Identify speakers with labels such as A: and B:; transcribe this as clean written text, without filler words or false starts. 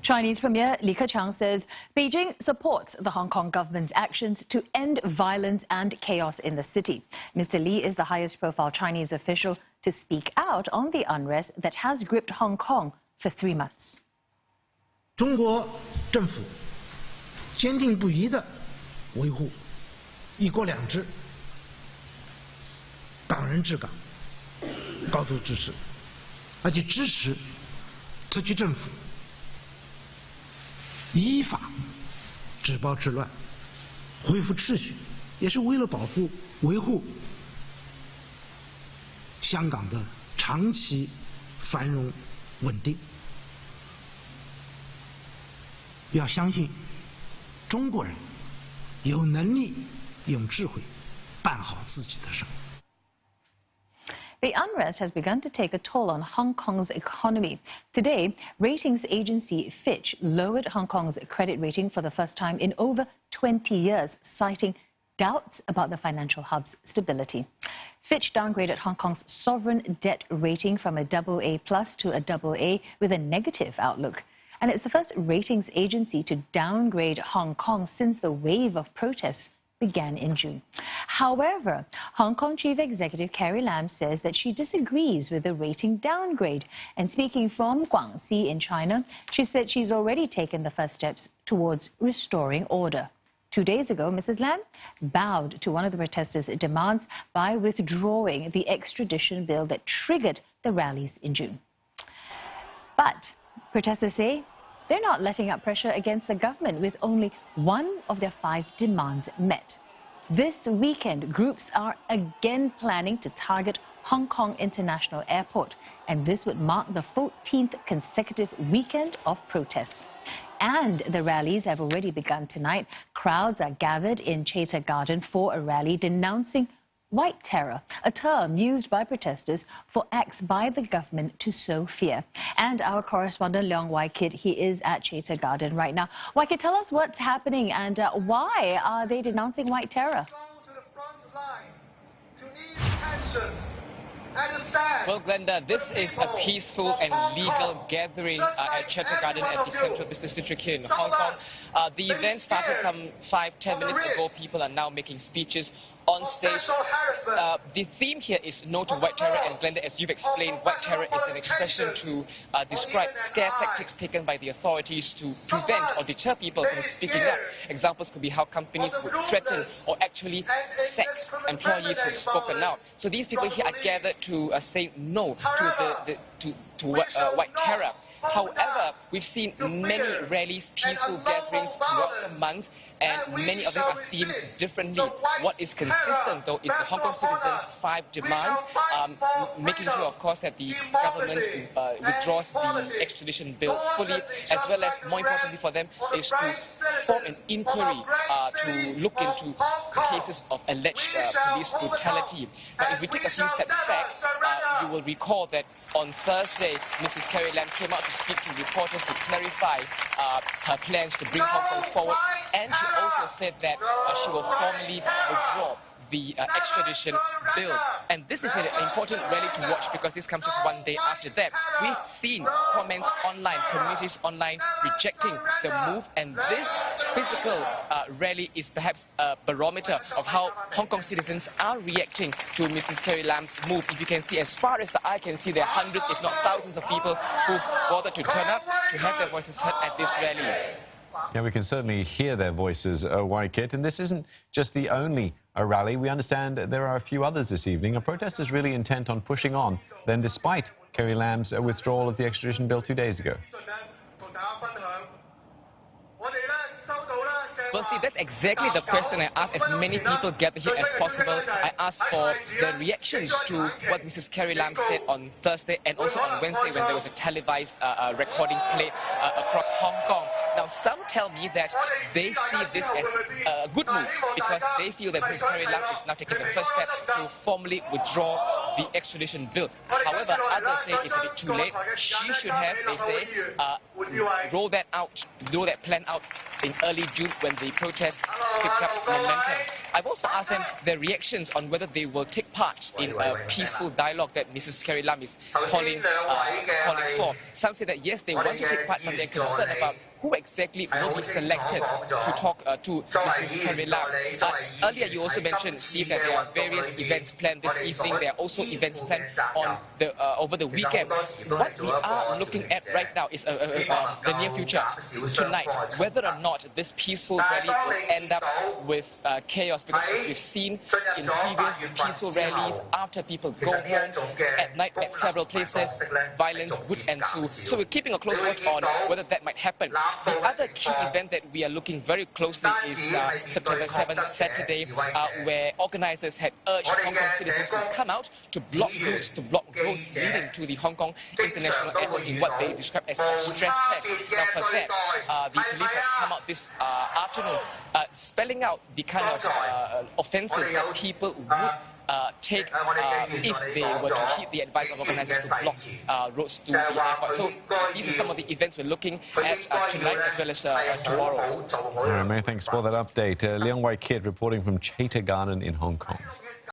A: Chinese Premier Li Keqiang says Beijing supports the Hong Kong government's actions to end violence and chaos in the city. Mr. Li is the highest-profile Chinese official to speak out on the unrest that has gripped Hong Kong for 3 months.
B: 中国政府坚定不移地维护一国两制、港人治港，高度支持，而且支持特区政府依法止暴制乱，恢复秩序，也是为了维护香港的长期繁荣稳定。要相信中国人有能力、有智慧办好自己的事。
A: The unrest has begun to take a toll on Hong Kong's economy. Today, ratings agency Fitch lowered Hong Kong's credit rating for the first time in over 20 years, citing doubts about the financial hub's stability. Fitch downgraded Hong Kong's sovereign debt rating from a AA+ to a AA with a negative outlook. And it's the first ratings agency to downgrade Hong Kong since the wave of protests began in June. However, Hong Kong Chief Executive Carrie Lam says that she disagrees with the rating downgrade. And speaking from Guangxi in China, she said she's already taken the first steps towards restoring order. 2 days ago, Mrs. Lam bowed to one of the protesters' demands by withdrawing the extradition bill that triggered the rallies in June. But protesters say they're not letting up pressure against the government with only one of their 5 demands met. This weekend, groups are again planning to target Hong Kong International Airport, and this would mark the 14th consecutive weekend of protests. And the rallies have already begun tonight. Crowds are gathered in Chater Garden for a rally denouncing white terror, a term used by protesters for acts by the government to sow fear. And our correspondent Leong Wai-kit, he is at Chater Garden right now. Wai-kit, tell us what's happening and why are they denouncing white terror?
C: Well, Glenda, this is a peaceful and legal gathering at Chater Garden at the Central Business District here in Hong Kong. The event started some 5-10 minutes ago. People are now making speeches on stage. The theme here is no to white terror, and Glenda, as you've explained, white terror is an expression to describe scare tactics taken by the authorities to prevent or deter people from speaking up. Examples could be how companies would threaten or actually sack employees who've spoken out. So these people here are gathered to say no to white terror. However, we've seen many rallies, peaceful gatherings throughout the month, and many of them are themed differently. What is consistent, though, is the Hong Kong citizens' 5 demands, making sure, of course, that the government withdraws the extradition bill fully, as well as, more importantly for them, is to form an inquiry to look into cases of alleged police brutality. Now, if we take a few steps back, you will recall that on Thursday, Mrs. Carrie Lam came out to speak to reporters to clarify her plans to bring Hong Kong forward, and she also said that she will formally withdraw the extradition bill. And this is an important rally to watch because this comes just 1 day after that. We've seen comments online, communities online rejecting the move, and this physical rally is perhaps a barometer of how Hong Kong citizens are reacting to Mrs. Carrie Lam's move. If you can see, as far as the eye can see, there are hundreds, if not thousands of people who've bothered to turn up to have their voices heard at this rally.
D: Yeah, we can certainly hear their voices, Wai-kit, and this isn't just the only rally. We understand there are a few others this evening. Are protesters really intent on pushing on, then, despite Carrie Lam's withdrawal of the extradition bill 2 days ago?
C: Well, see, that's exactly the question I asked as many people gather here as possible. I asked for the reactions to what Mrs. Carrie Lam said on Thursday and also on Wednesday when there was a televised recording played across Hong Kong. Now, some tell me that they see this as a good move because they feel that Mrs. Carrie Lam is now taking the first step to formally withdraw the extradition bill. However, others say it's a bit too late. She should have, they say, roll that plan out in early June when the protests picked up momentum. I've also asked them their reactions on whether they will take part in a peaceful dialogue that Mrs. Carrie Lam is calling for. Some say that yes, they want to take part, but they're concerned about who exactly will be selected to talk to Mrs. Premier Li. Earlier, you also mentioned, Steve, that there are various events planned this evening. There are also events planned on over the weekend. What we are looking at right now is the near future, tonight, whether or not this peaceful rally will end up with chaos, because as we've seen in previous peaceful rallies, after people go home at night at several places, violence would ensue. So we're keeping a close watch on whether that might happen. The other key event that we are looking very closely is September 7th, Saturday, where organizers had urged Hong Kong citizens to come out to block routes, to block roads leading to the Hong Kong International Airport in what they described as a stress test. Now for that, the police have come out this afternoon spelling out the kind of offences that people would take if they were to heed the advice of organizers to block roads to the airport. So these are some of the events we're looking at tonight as well as tomorrow.
D: All right, many thanks for that update. Leung Wai Kit reporting from Chater Garden in Hong Kong.